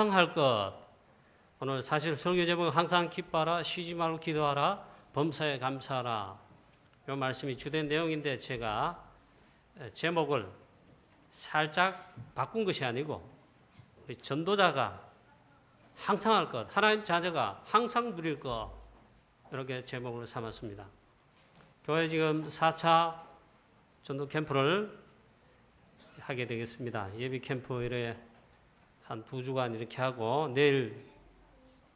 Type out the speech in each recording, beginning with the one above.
할 것. 오늘 사실 설교 제목은 항상 기뻐하라, 쉬지 말고 기도하라, 범사에 감사하라. 이 말씀이 주된 내용인데 제가 제목을 살짝 바꾼 것이 아니고 우리 전도자가 항상 할 것, 하나님 자녀가 항상 누릴 것, 이렇게 제목을 삼았습니다. 교회 지금 4차 전도 캠프를 하게 되겠습니다. 예비 캠프 이래 한 2주간 이렇게 하고 내일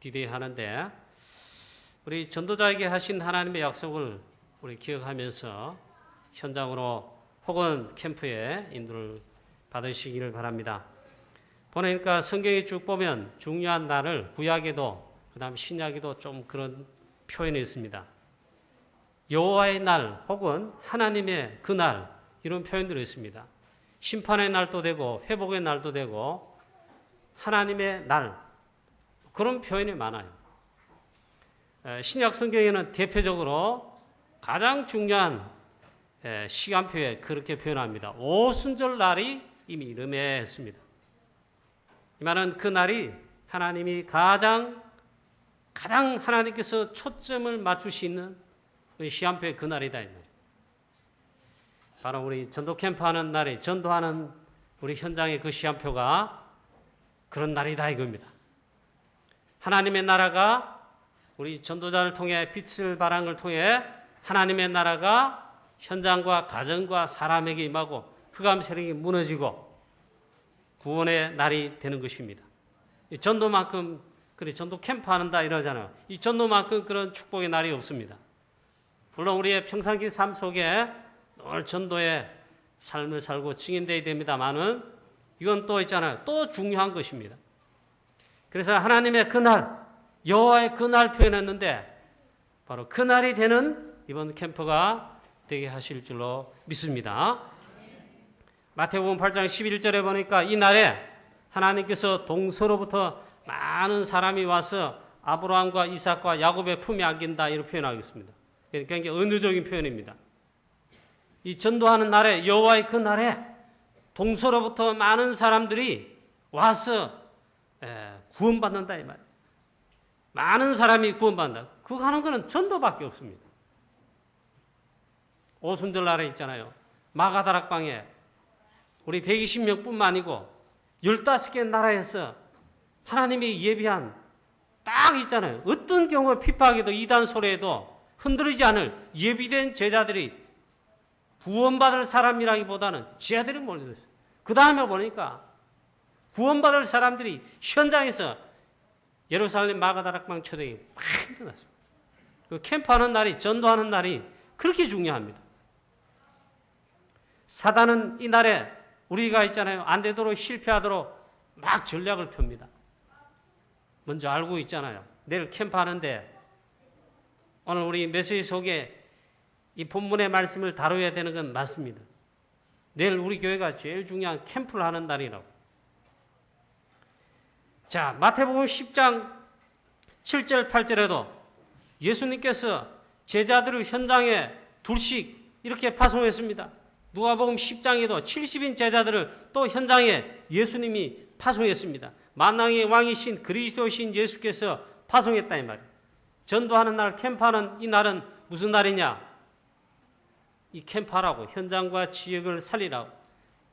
디데이 하는데 우리 전도자에게 하신 하나님의 약속을 우리 기억하면서 현장으로 혹은 캠프에 인도를 받으시기를 바랍니다. 보니까 성경에 쭉 보면 중요한 날을 구약에도 그다음 신약에도 좀 그런 표현이 있습니다. 여호와의 날 혹은 하나님의 그 날 이런 표현들이 있습니다. 심판의 날도 되고 회복의 날도 되고 하나님의 날 그런 표현이 많아요. 신약 성경에는 대표적으로 가장 중요한 시간표에 그렇게 표현합니다. 오순절 날이 이미 이름에 했습니다. 이 말은 그 날이 하나님이 가장 하나님께서 초점을 맞추시는 시간표의 그 날이다. 바로 우리 전도 캠프 하는 날이 전도하는 우리 현장의 그 시간표가 그런 날이다 이겁니다. 하나님의 나라가 우리 전도자를 통해 빛을 발한 걸 통해 하나님의 나라가 현장과 가정과 사람에게 임하고 흑암 세력이 무너지고 구원의 날이 되는 것입니다. 이 전도만큼 그래 전도 캠프 한다 이러잖아요. 이 전도만큼 그런 축복의 날이 없습니다. 물론 우리의 평상시 삶 속에 늘 전도의 삶을 살고 증인되어야 됩니다만은 이건 또 있잖아요. 또 중요한 것입니다. 그래서 하나님의 그날, 여호와의 그날 표현했는데 바로 그날이 되는 이번 캠프가 되게 하실 줄로 믿습니다. 마태복음 8장 11절에 보니까 이 날에 하나님께서 동서로부터 많은 사람이 와서 아브라함과 이삭과 야곱의 품에 안긴다 이렇게 표현하고 있습니다. 굉장히 은유적인 표현입니다. 이 전도하는 날에 여호와의 그 날에 동서로부터 많은 사람들이 와서 구원받는다 이 말이에요. 많은 사람이 구원받는다. 그거 하는 거는 전도밖에 없습니다. 오순절 날에 있잖아요. 마가다락방에 우리 120명뿐만 아니고 15개 나라에서 하나님이 예비한 딱 있잖아요. 어떤 경우 핍박에도 이단 소리에도 흔들리지 않을 예비된 제자들이 구원받을 사람이라기보다는 제자들이 몰려들었어요. 그 다음에 보니까 구원받을 사람들이 현장에서 예루살렘 마가다락방 초대에 막 일어났습니다. 그 캠프하는 날이 전도하는 날이 그렇게 중요합니다. 사단은 이 날에 우리가 있잖아요. 안 되도록 실패하도록 막 전략을 펴니다. 먼저 알고 있잖아요. 내일 캠프하는데 오늘 우리 메시지 속에 이 본문의 말씀을 다뤄야 되는 건 맞습니다. 내일 우리 교회가 제일 중요한 캠프를 하는 날이라고. 자, 마태복음 10장 7절 8절에도 예수님께서 제자들을 현장에 둘씩 이렇게 파송했습니다. 누가복음 10장에도 70인 제자들을 또 현장에 예수님이 파송했습니다. 만왕의 왕이신 그리스도신 예수께서 파송했다 이 말이에요. 전도하는 날 캠프하는 이 날은 무슨 날이냐? 이 캠프하라고 현장과 지역을 살리라고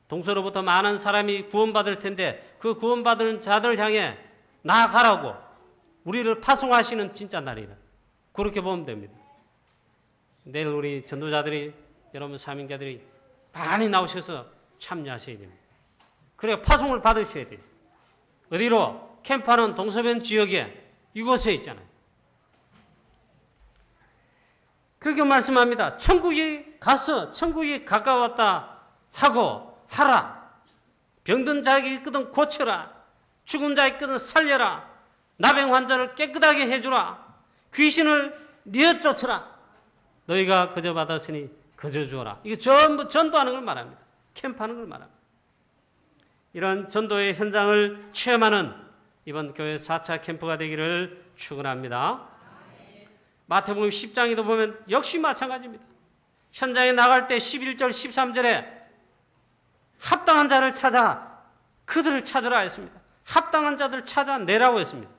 동서로부터 많은 사람이 구원받을 텐데 그 구원받은 자들 향해 나아가라고 우리를 파송하시는 진짜 날이라 그렇게 보면 됩니다. 내일 우리 전도자들이 여러분 사명자들이 많이 나오셔서 참여하셔야 됩니다. 그래 파송을 받으셔야 돼요. 어디로? 캠프하는 동서변 지역에 이곳에 있잖아요. 그렇게 말씀합니다. 천국이 가서 천국이 가까웠다 하고 하라. 병든 자에게 있거든 고쳐라. 죽은 자에게 있거든 살려라. 나병 환자를 깨끗하게 해주라. 귀신을 내쫓으라. 너희가 거저 받았으니 거저 주어라. 이게 전부 전도하는 걸 말합니다. 캠프하는 걸 말합니다. 이런 전도의 현장을 체험하는 이번 교회 4차 캠프가 되기를 축원합니다. 마태복음 10장에도 보면 역시 마찬가지입니다. 현장에 나갈 때 11절 13절에 합당한 자를 찾아 그들을 찾으라 했습니다. 합당한 자들 찾아내라고 했습니다.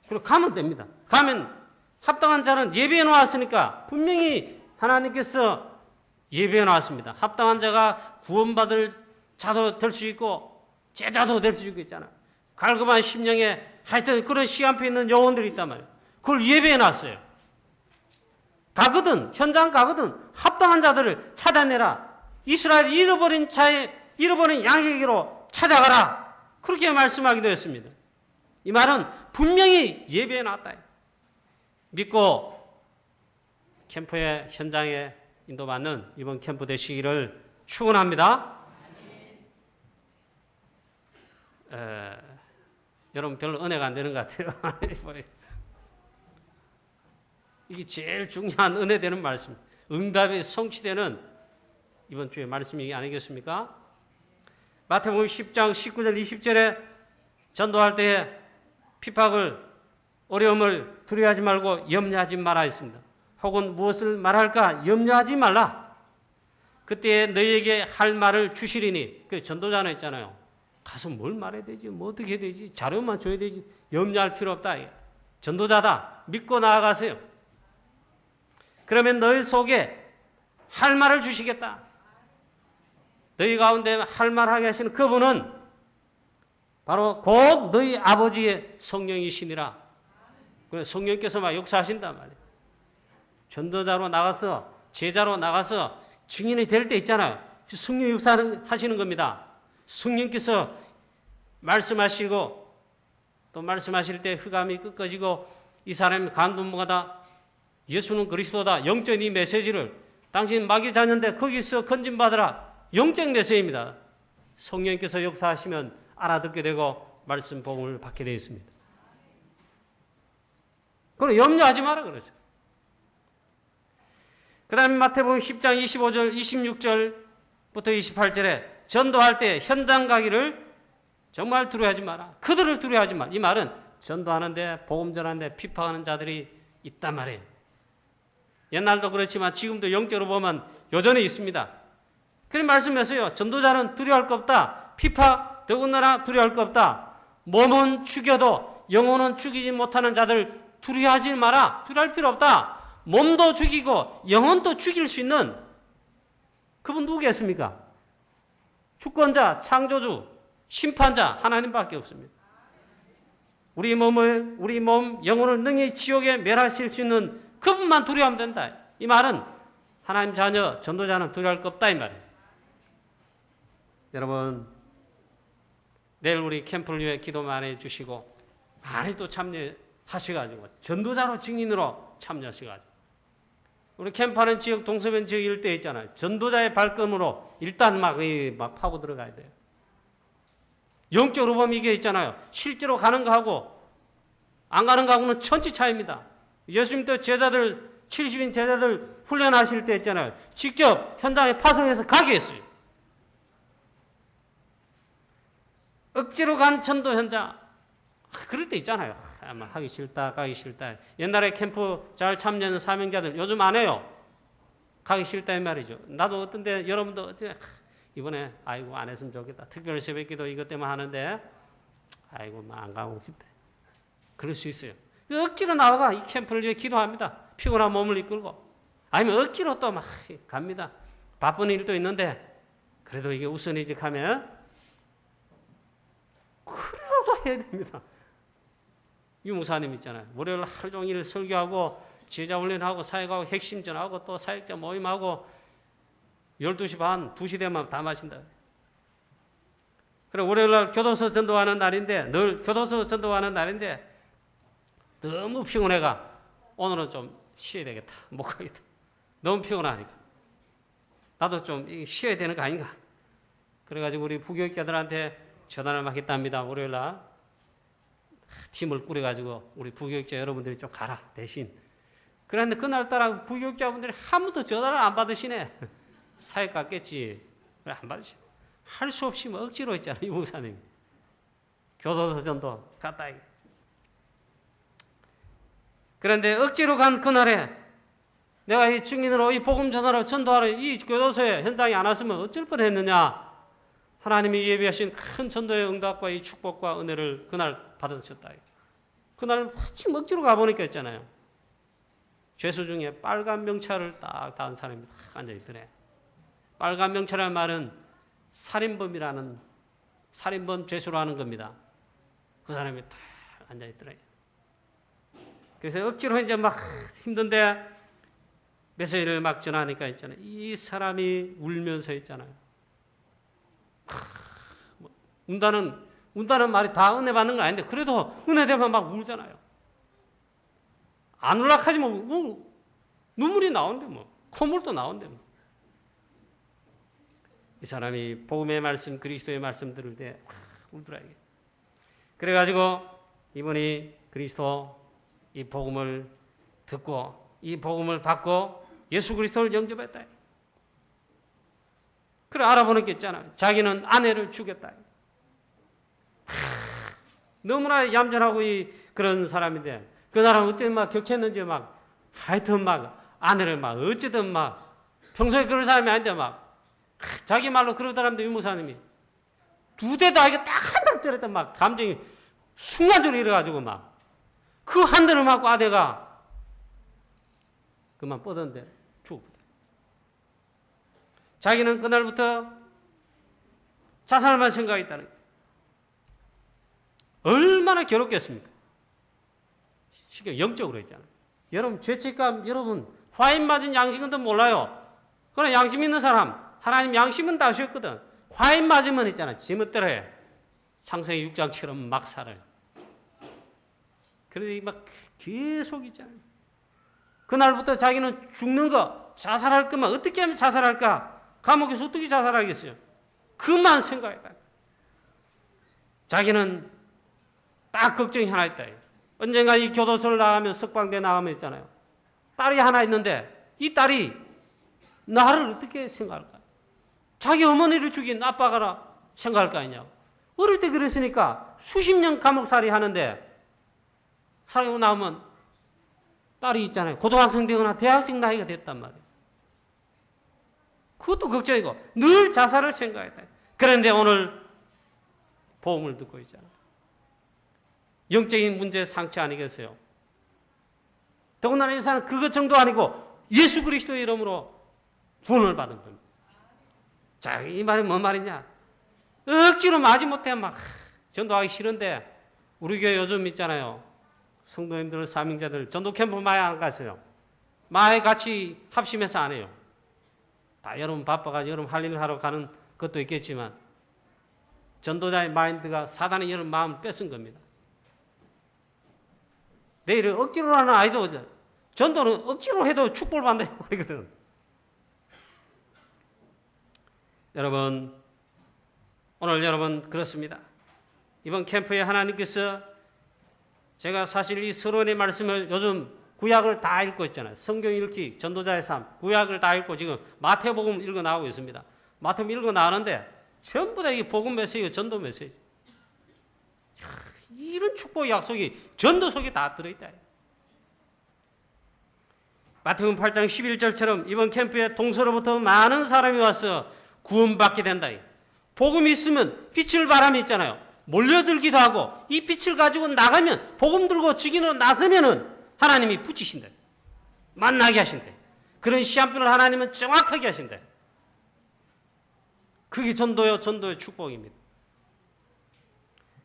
그리고 가면 됩니다. 가면 합당한 자는 예배해 놓았으니까 분명히 하나님께서 예배해 놓았습니다. 합당한 자가 구원받을 자도 될 수 있고 제자도 될 수 있고 있잖아요. 갈급한 심령에 하여튼 그런 시간표에 있는 영혼들이 있단 말이에요. 그걸 예배해 놨어요. 가거든, 현장 가거든 합당한 자들을 찾아내라. 이스라엘 잃어버린 양에게로 찾아가라. 그렇게 말씀하기도 했습니다. 이 말은 분명히 예배해 놨다. 믿고 캠프의 현장에 인도받는 이번 캠프 되시기를 축원합니다. 여러분 별로 은혜가 안 되는 것 같아요. 이게 제일 중요한 은혜 되는 말씀, 응답이 성취되는 이번 주의 말씀이 아니겠습니까? 마태복음 10장 19절 20절에 전도할 때에 핍박을 어려움을 두려워하지 말고 염려하지 말아 했습니다. 혹은 무엇을 말할까 염려하지 말라. 그때 너희에게 할 말을 주시리니. 그 전도자는 있잖아요. 가서 뭘 말해야 되지? 뭐 어떻게 해야 되지? 자료만 줘야 되지? 염려할 필요 없다. 전도자다. 믿고 나아가세요. 그러면 너희 속에 할 말을 주시겠다. 너희 가운데 할 말하게 하시는 그분은 바로 곧 너희 아버지의 성령이시니라. 성령께서 막 역사하신단 말이에요. 전도자로 나가서 제자로 나가서 증인이 될 때 있잖아요. 성령 역사하시는 겁니다. 성령께서 말씀하시고 또 말씀하실 때 흑암이 꺾어지고 이 사람이 간둔모가다. 예수는 그리스도다. 영적인 이 메시지를 당신 마귀 자녀인데 거기서 건진받으라. 영적 메시지입니다. 성령께서 역사하시면 알아듣게 되고 말씀 복음을 받게 되어 있습니다. 그럼 염려하지 마라 그러죠. 그 다음에 마태복음 10장 25절 26절부터 28절에 전도할 때 현장 가기를 정말 두려워하지 마라. 그들을 두려워하지 마라. 이 말은 전도하는데 복음 전하는데 핍박하는 자들이 있단 말이에요. 옛날도 그렇지만 지금도 영적으로 보면 여전히 있습니다. 그런 말씀했어요. 전도자는 두려워할 거 없다. 핍박 더군다나 두려워할 거 없다. 몸은 죽여도 영혼은 죽이지 못하는 자들 두려워하지 마라. 두려워할 필요 없다. 몸도 죽이고 영혼도 죽일 수 있는 그분 누구겠습니까? 주권자, 창조주, 심판자 하나님밖에 없습니다. 우리 몸, 영혼을 능히 지옥에 멸하실 수 있는 그분만 두려워하면 된다. 이 말은 하나님 자녀, 전도자는 두려워할 거 없다 이 말이에요. 여러분 내일 우리 캠프를 위해 기도 많이 해주시고 많이 또 참여하셔가지고 전도자로 증인으로 참여하셔가지고 우리 캠프하는 지역 동서변 지역 일대 있잖아요. 전도자의 발걸음으로 일단 막 파고 들어가야 돼요. 영적으로 보면 이게 있잖아요. 실제로 가는 거하고 안 가는 거하고는 천지 차이입니다. 예수님 때 제자들 70인 제자들 훈련하실 때 있잖아요. 직접 현장에 파송해서 가게 했어요. 억지로 간 전도 현장. 그럴 때 있잖아요. 아마 하기 싫다, 가기 싫다. 옛날에 캠프 잘 참여하는 사명자들 요즘 안 해요. 가기 싫다 이 말이죠. 나도 어떤 데 여러분도 어떻게 이번에 아이고 안 했으면 좋겠다. 특별 새벽기도 이것 때문에 하는데 아이고 안 가고 싶다. 그럴 수 있어요. 억지로 나와가 이 캠프를 위해 기도합니다. 피곤한 몸을 이끌고. 아니면 억지로 또 막 갑니다. 바쁜 일도 있는데 그래도 이게 우선이직 하면 그래도 해야 됩니다. 유무사님 있잖아요. 월요일 하루 종일 설교하고 제자훈련하고 사역하고 핵심전하고 또 사역자 모임하고 12시 반, 2시 되면 다 마신다. 그래 월요일 날 교도소 전도하는 날인데 늘 교도소 전도하는 날인데 너무 피곤해가 오늘은 좀 쉬어야 되겠다. 못 가겠다. 너무 피곤하니까. 나도 좀 쉬어야 되는 거 아닌가. 그래가지고 우리 부교육자들한테 전화를 막 했답니다. 월요일 날 팀을 꾸려가지고 우리 부교육자 여러분들이 좀 가라 대신. 그런데 그날따라 부교육자분들이 아무도 전화를 안 받으시네. 사역 같겠지. 그래 안 받으시네. 할 수 없이 뭐 억지로 했잖아요. 이 목사님. 교도소 전도 갔다. 그런데 억지로 간 그날에 내가 이 증인으로 이 복음 전하러 전도하러 이 교도소에 현장에 안 왔으면 어쩔 뻔했느냐. 하나님이 예비하신 큰 전도의 응답과 이 축복과 은혜를 그날 받으셨다. 그날 마침 억지로 가보니까 있잖아요. 죄수 중에 빨간 명찰을 딱 단 사람이 딱 앉아있더래. 빨간 명찰이라는 말은 살인범 죄수라는 겁니다. 그 사람이 딱 앉아있더래. 그래서 억지로 이제 막 힘든데 메시지를 막 전하니까 있잖아요. 이 사람이 울면서 있잖아요. 운다는 말이 다 은혜 받는 건 아닌데 그래도 은혜 되면 막 울잖아요. 안 울락하지 뭐 눈물이 나오는데 뭐 콧물도 나오는데 뭐. 이 사람이 복음의 말씀 그리스도의 말씀 들을 때 울더라 이게. 그래가지고 이분이 그리스도 이 복음을 듣고 이 복음을 받고 예수 그리스도를 영접했다. 그래 알아보는 게 있잖아요. 자기는 아내를 죽였다. 너무나 얌전하고 그런 사람인데 그 사람은 어째 막 격했는지 막 하여튼 막 아내를 막 어쨌든 막 평소에 그런 사람이 아닌데 막 자기 말로 그러더랍니다. 유무사님이 두 대 다 이게 딱 한 대 때렸다 막 감정이 순간적으로 이래가지고 막 그 한 대를 맞고 아내가 그만 뻗었는데 죽었다. 자기는 그날부터 자살만 생각했다는 거예요. 얼마나 괴롭겠습니까? 쉽게 영적으로 했잖아요. 여러분 죄책감, 여러분 화인 맞은 양심은 더 몰라요. 그러나 양심 있는 사람, 하나님 양심은 다 주셨거든. 화인 맞으면 있잖아. 지멋대로 해. 창세기 6장처럼 막 살아요. 그래도 막 계속 있잖아요. 그날부터 자기는 죽는 거, 자살할 것만 어떻게 하면 자살할까? 감옥에서 어떻게 자살하겠어요? 그만 생각했다. 자기는 딱 걱정이 하나 있다. 언젠가 이 교도소를 나가면 석방대 나가면 있잖아요. 딸이 하나 있는데 이 딸이 나를 어떻게 생각할까? 자기 어머니를 죽인 아빠가 생각할 거 아니냐고. 어릴 때 그랬으니까 수십 년 감옥살이 하는데 살고 나오면 딸이 있잖아요. 고등학생 되거나 대학생 나이가 됐단 말이에요. 그것도 걱정이고 늘 자살을 생각했다. 그런데 오늘 복음을 듣고 있잖아요. 영적인 문제 상처 아니겠어요? 더군다나 이 사람은 그것 정도 아니고 예수 그리스도의 이름으로 구원을 받은 겁니다. 자, 이 말이 뭔 말이냐? 억지로 마지못해 막 전도하기 싫은데 우리 교회 요즘 있잖아요. 성도님들, 사명자들 전도 캠프 많이 안 가세요. 많이 같이 합심해서 안 해요. 다 여러분 바빠가지고 여러분 할 일을 하러 가는 것도 있겠지만 전도자의 마인드가 사단이 여러분 마음을 뺏은 겁니다. 내일은 억지로 하는 아이도 전도는 억지로 해도 축복을 받는다는 말이거든. 여러분 오늘 여러분 그렇습니다. 이번 캠프에 하나님께서 제가 사실 이 서론의 말씀을 요즘 구약을 다 읽고 있잖아요. 성경 읽기, 전도자의 삶, 구약을 다 읽고 지금 마태복음 읽어 나오고 있습니다. 마태복음 읽어 나오는데 전부 다 이 복음 메시지, 전도 메시지. 이런 축복의 약속이 전도 속에 다 들어있다. 마태복음 8장 11절처럼 이번 캠프에 동서로부터 많은 사람이 와서 구원받게 된다. 복음이 있으면 빛을 바람이 있잖아요. 몰려들기도 하고 이 빛을 가지고 나가면 복음 들고 죽이러 나서면은 하나님이 붙이신다. 만나게 하신다. 그런 시한표를 하나님은 정확하게 하신다. 그게 전도의 축복입니다.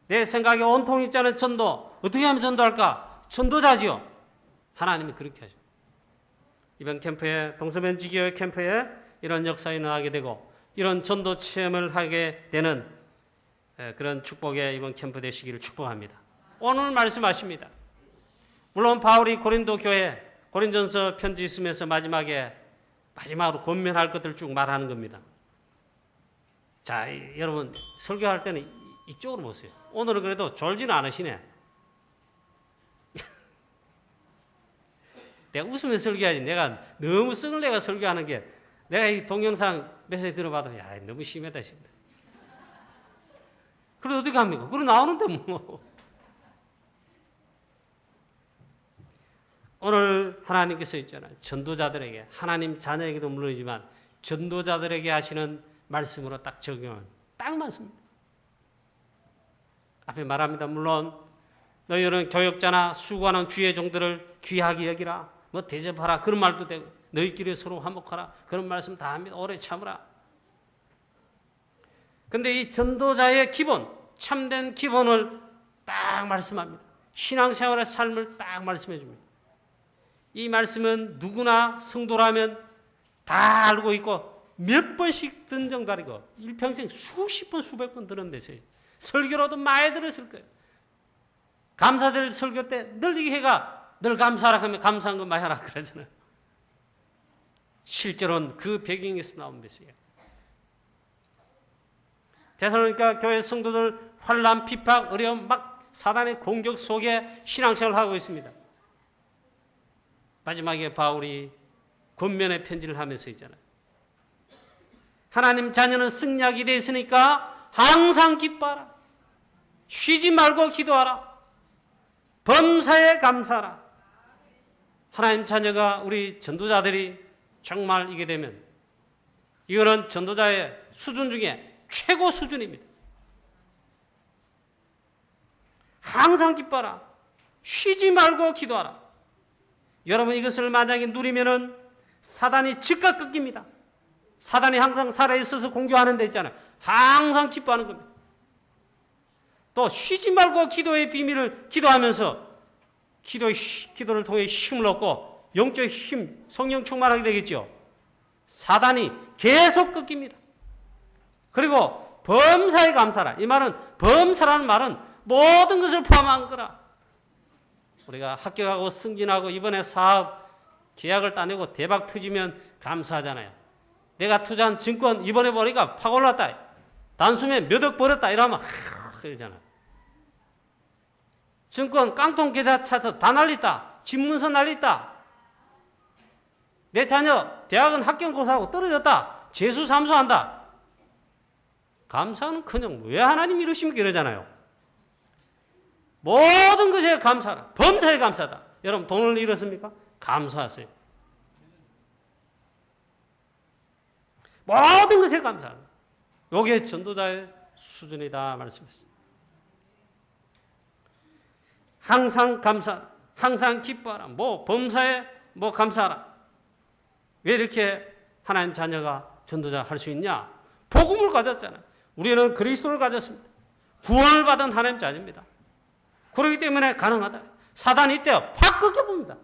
내 생각에 온통이 있잖아요. 전도. 어떻게 하면 전도할까? 전도자지요. 하나님이 그렇게 하죠. 이번 캠프에 동서변지교회 캠프에 이런 역사에 나가게 되고 이런 전도 체험을 하게 되는 그런 축복의 이번 캠프 되시기를 축복합니다. 오늘 말씀하십니다. 물론 바울이 고린도 교회 고린전서 편지 쓰면서 마지막으로 권면할 것들 쭉 말하는 겁니다. 자, 여러분 설교할 때는 이쪽으로 보세요. 오늘은 그래도 졸지는 않으시네. 내가 웃으면서 설교하지. 내가 너무 썩을 내가 설교하는 게 내가 이 동영상 메시지 들어봐도 야 너무 심하다 싶다. 그래도 어떻게 합니까? 그래 나오는데 뭐. 오늘 하나님께서 있잖아요. 전도자들에게 하나님 자녀에게도 물론이지만 전도자들에게 하시는 말씀으로 딱 적용하면 딱 딱 맞습니다. 앞에 말합니다. 물론 너희는 교역자나 수고하는 주의 종들을 귀하게 여기라. 뭐 대접하라. 그런 말도 되고 너희끼리 서로 화목하라. 그런 말씀 다 합니다. 오래 참으라. 근데 이 전도자의 기본, 참된 기본을 딱 말씀합니다. 신앙생활의 삶을 딱 말씀해 줍니다. 이 말씀은 누구나 성도라면 다 알고 있고 몇 번씩 듣는 정도 아니고 일평생 수십 번 수백 번 들은 데서요. 설교로도 많이 들었을 거예요. 감사들 설교 때 늘 이 해가 늘 감사하라 하면 감사한 거 많이 하라 그러잖아요. 실제로는 그 배경에서 나온 메시지예요. 데살로니가 교회 성도들 환난, 핍박, 어려움, 막 사단의 공격 속에 신앙생활을 하고 있습니다. 마지막에 바울이 권면의 편지를 하면서 있잖아요. 하나님 자녀는 승리하게 되어 있으니까 항상 기뻐하라. 쉬지 말고 기도하라. 범사에 감사하라. 하나님 자녀가 우리 전도자들이 정말 이게 되면 이거는 전도자의 수준 중에 최고 수준입니다. 항상 기뻐하라. 쉬지 말고 기도하라. 여러분 이것을 만약에 누리면은 사단이 즉각 꺾입니다. 사단이 항상 살아있어서 공격하는 데 있잖아요. 항상 기뻐하는 겁니다. 또 쉬지 말고 기도의 비밀을 기도하면서 기도를 통해 힘을 얻고 영적 힘, 성령 충만하게 되겠죠. 사단이 계속 꺾입니다. 그리고 범사에 감사라. 이 말은 범사라는 말은 모든 것을 포함한 거라. 우리가 합격하고 승진하고 이번에 사업 계약을 따내고 대박 터지면 감사하잖아요. 내가 투자한 증권 이번에 보니까 확 올랐다. 단숨에 몇 억 벌었다. 이러면 그러잖아요. 증권 깡통 계좌 차서 다 날렸다. 집문서 날렸다. 내 자녀 대학은 학경고사하고 떨어졌다. 재수 삼수한다. 감사는 그냥 왜 하나님 이러십니까 이러잖아요. 모든 것에 감사하라. 범사에 감사하다. 여러분 돈을 잃었습니까? 감사하세요. 모든 것에 감사하라. 이게 전도자의 수준이다 말씀했습니다. 항상 감사하라. 항상 기뻐하라. 범사에 감사하라. 왜 이렇게 하나님 자녀가 전도자 할 수 있냐? 복음을 가졌잖아요. 우리는 그리스도를 가졌습니다. 구원을 받은 하나님 자녀입니다. 그렇기 때문에 가능하다. 사단이 이때요. 확 꺾여봅니다.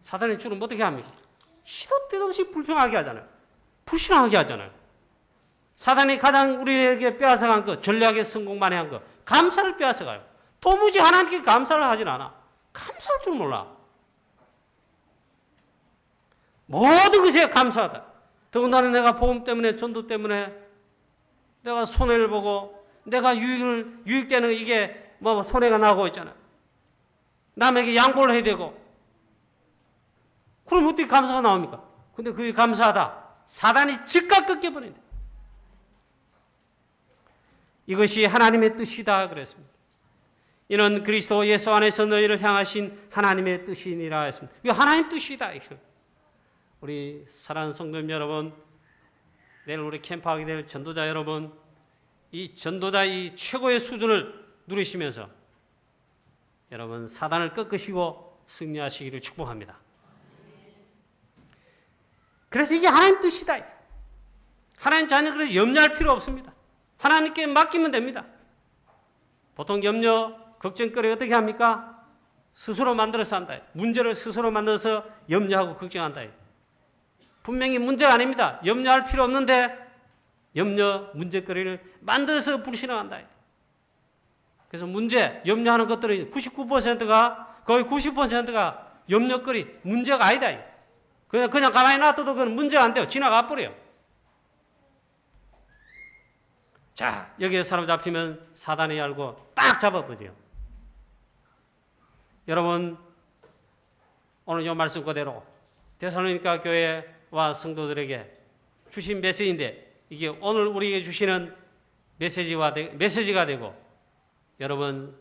사단의 줄은 어떻게 합니까? 시도 때도 없이 불평하게 하잖아요. 불신하게 하잖아요. 사단이 가장 우리에게 빼앗아간 것, 전략의 성공 많이 한 것, 감사를 빼앗아가요. 도무지 하나님께 감사를 하진 않아. 감사할 줄 몰라. 모든 것에 감사하다. 더군다나 내가 복음 때문에, 전도 때문에 내가 손해를 보고 내가 유익되는 이게 손해가 나고 있잖아요. 남에게 양보를 해야 되고. 그럼 어떻게 감사가 나옵니까? 근데 그게 감사하다. 사단이 즉각 꺾여버린다. 이것이 하나님의 뜻이다 그랬습니다. 이는 그리스도 예수 안에서 너희를 향하신 하나님의 뜻이니라 했습니다. 이거 하나님 뜻이다. 우리 사랑하는 성도님 여러분, 내일 우리 캠프하게 될 전도자 여러분, 이 전도자 이 최고의 수준을 누리시면서 여러분 사단을 꺾으시고 승리하시기를 축복합니다. 그래서 이게 하나님 뜻이다. 하나님 자녀 그래서 염려할 필요 없습니다. 하나님께 맡기면 됩니다. 보통 염려, 걱정거리 어떻게 합니까? 스스로 만들어서 한다. 문제를 스스로 만들어서 염려하고 걱정한다. 분명히 문제가 아닙니다. 염려할 필요 없는데 염려, 문제거리를 만들어서 불신앙한다. 그래서 문제, 염려하는 것들이 99%가 거의 90%가 염려거리, 문제가 아니다. 그냥 가만히 놔둬도 그건 문제가 안 돼요. 지나가 버려요. 자, 여기에 사로잡히면 사단이 알고 딱 잡아버려요. 여러분, 오늘 이 말씀 그대로 데살로니가 교회와 성도들에게 주신 메시지인데 이게 오늘 우리에게 주시는 메시지가 되고 여러분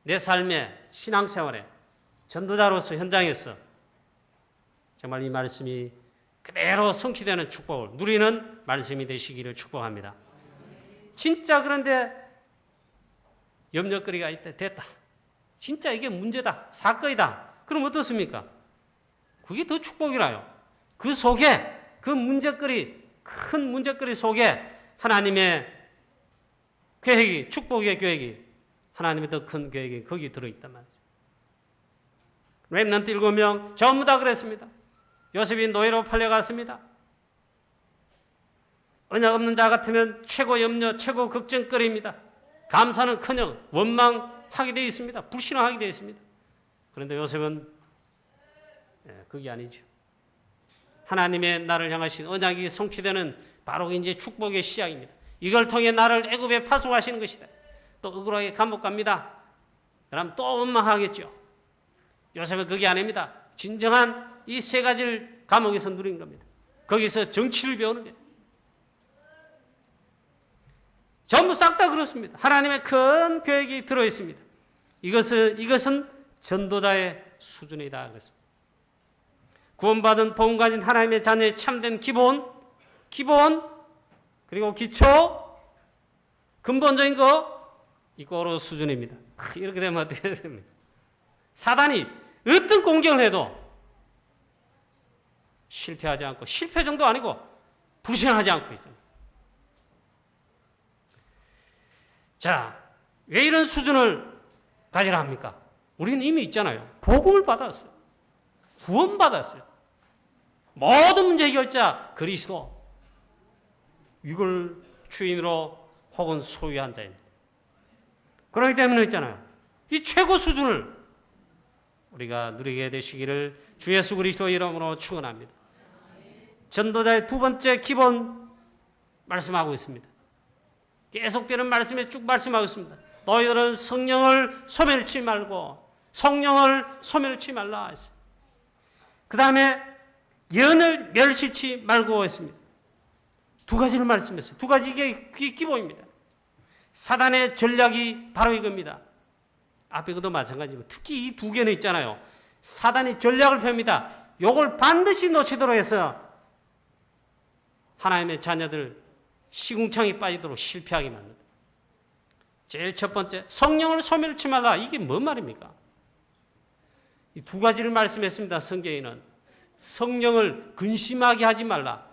내 삶의 신앙생활에 전도자로서 현장에서 정말 이 말씀이 그대로 성취되는 축복을 누리는 말씀이 되시기를 축복합니다. 진짜 그런데 염려거리가 있다. 됐다. 진짜 이게 문제다. 사건이다. 그럼 어떻습니까? 그게 더 축복이라요. 그 속에 그 문제거리, 큰 문제거리 속에 하나님의 계획이, 축복의 계획이, 하나님의 더 큰 계획이 거기 들어있단 말이죠. 렘넌트 7명 전부 다 그랬습니다. 요셉이 노예로 팔려갔습니다. 언약 없는 자 같으면 최고 염려, 최고 걱정거리입니다. 감사는커녕 원망하게 되어 있습니다. 불신앙하게 되어 있습니다. 그런데 요셉은 그게 아니죠. 하나님의 나를 향하신 언약이 성취되는 바로 이제 축복의 시작입니다. 이걸 통해 나를 애굽에 파송하시는 것이다. 또 억울하게 감옥 갑니다. 그럼 또 원망하겠죠. 요셉은 그게 아닙니다. 진정한 이 세 가지를 감옥에서 누린 겁니다. 거기서 정치를 배우는 거예요. 전부 싹 다 그렇습니다. 하나님의 큰 계획이 들어있습니다. 이것은 전도자의 수준이다. 그랬습니다. 구원받은 복음 가진 하나님의 자녀의 참된 기본, 그리고 기초, 근본적인 거, 이거로 수준입니다. 이렇게 되면 어떻게 됩니까? 사단이 어떤 공격을 해도 실패하지 않고, 실패 정도 아니고 불신하지 않고 있잖아요. 자, 왜 이런 수준을 가지라 합니까? 우리는 이미 있잖아요. 복음을 받았어요. 구원받았어요. 모든 문제 해결자 그리스도, 이걸 주인으로 혹은 소유한 자입니다. 그렇기 때문에 있잖아요. 이 최고 수준을 우리가 누리게 되시기를 주 예수 그리스도 이름으로 축원합니다. 전도자의 두 번째 기본 말씀하고 있습니다. 계속되는 말씀에 쭉 말씀하고 있습니다. 너희들은 성령을 소멸치 말고, 성령을 소멸치 말라 했어요. 그 다음에 연을 멸시치 말고 했습니다. 두 가지를 말씀했어요. 두 가지, 이게 기본입니다. 사단의 전략이 바로 이겁니다. 앞에 그도 마찬가지입니다. 특히 이 두 개는 있잖아요. 사단이 전략을 펴니다. 이걸 반드시 놓치도록 해서 하나님의 자녀들 시궁창에 빠지도록 실패하게 만든다. 제일 첫 번째, 성령을 소멸치 말라. 이게 뭔 말입니까? 이 두 가지를 말씀했습니다. 성경에는 성령을 근심하게 하지 말라.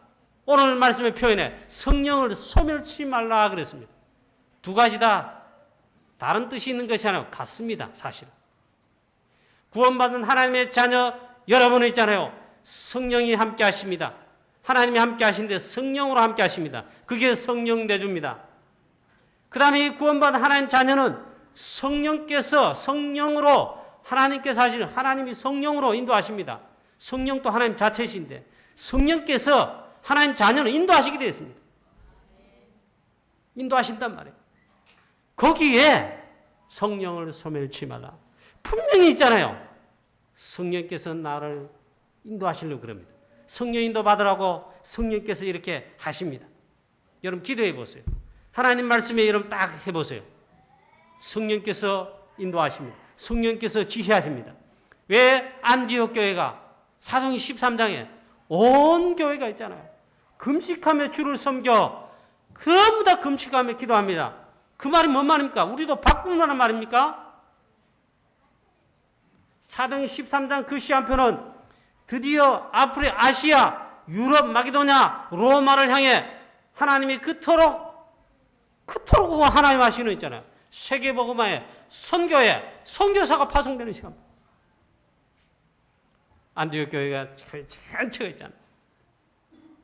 오늘 말씀의 표현에 성령을 소멸치 말라 그랬습니다. 두 가지 다 다른 뜻이 있는 것이 아니라 같습니다. 사실은. 구원받은 하나님의 자녀 여러분은 있잖아요. 성령이 함께 하십니다. 하나님이 함께 하시는데 성령으로 함께 하십니다. 그게 성령 내주입니다. 그 다음에 이 구원받은 하나님 자녀는 성령께서, 성령으로 하나님께서 하시는, 하나님이 성령으로 인도하십니다. 성령도 하나님 자체이신데 성령께서 하나님 자녀는 인도하시게 되어 있습니다. 인도하신단 말이에요. 거기에 성령을 소멸치 말라. 분명히 있잖아요. 성령께서 나를 인도하시려고 그럽니다. 성령 인도 받으라고 성령께서 이렇게 하십니다. 여러분 기도해 보세요. 하나님 말씀에 여러분 딱 해보세요. 성령께서 인도하십니다. 성령께서 지시하십니다. 왜 안디옥 교회가 사도행 13장에 온 교회가 있잖아요. 금식하며 주를 섬겨 전부 다 금식하며 기도합니다. 그 말이 뭔 말입니까? 우리도 바꾸라는 말입니까? 사도행 13장 그 시한표는 드디어 앞으로 아시아, 유럽, 마게도냐, 로마를 향해 하나님이 그토록 하나님 하시는 있잖아요. 세계복음화에, 선교에, 선교사가 파송되는 시간. 안디옥 교회가 전체가 있잖아요.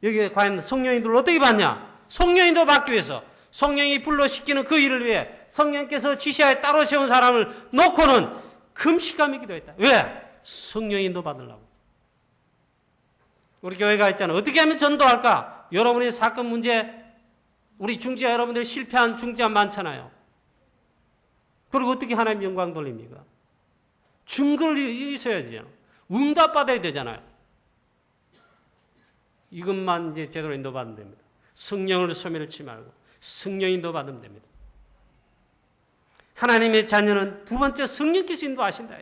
여기에 과연 성령인들 어떻게 받냐? 성령인도 받기 위해서 성령이 불러시키는 그 일을 위해 성령께서 지시하에 따로 세운 사람을 놓고는 금식하며 기도했다. 왜? 성령인도 받으려고. 우리 교회가 있잖아요. 어떻게 하면 전도할까? 여러분의 사건 문제, 우리 중지자 여러분들 실패한 중지자 많잖아요. 그리고 어떻게 하나님 영광 돌립니까? 증거를 있어야지. 응답받아야 되잖아요. 이것만 이제 제대로 인도받으면 됩니다. 성령을 소멸치 말고 성령 인도받으면 됩니다. 하나님의 자녀는 두 번째 성령께서 인도하신다.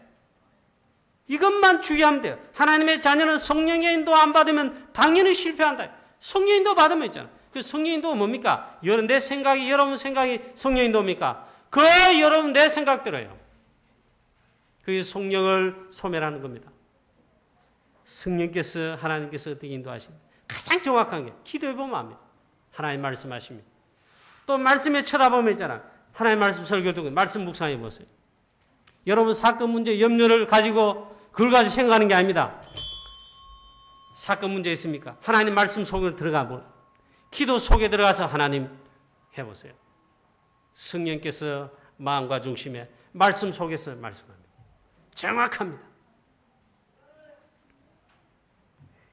이것만 주의하면 돼요. 하나님의 자녀는 성령의 인도 안 받으면 당연히 실패한다. 성령 인도 받으면 있잖아. 그 성령인도가 뭡니까? 내 생각이, 여러분 생각이 성령인도입니까? 그 여러분 내 생각대로예요. 그게 성령을 소멸하는 겁니다. 성령께서, 하나님께서 어떻게 인도하십니까? 가장 정확한 게 기도해보면 압니다. 하나님 말씀하십니다. 또 말씀에 쳐다보면 있잖아. 하나님 말씀 설교 듣고 말씀 묵상해 보세요. 여러분 사건 문제 염려를 가지고 그걸 가지고 생각하는 게 아닙니다. 사건 문제 있습니까? 하나님 말씀 속에 들어가면 기도 속에 들어가서 하나님 해보세요. 성령께서 마음과 중심에 말씀 속에서 말씀합니다. 정확합니다.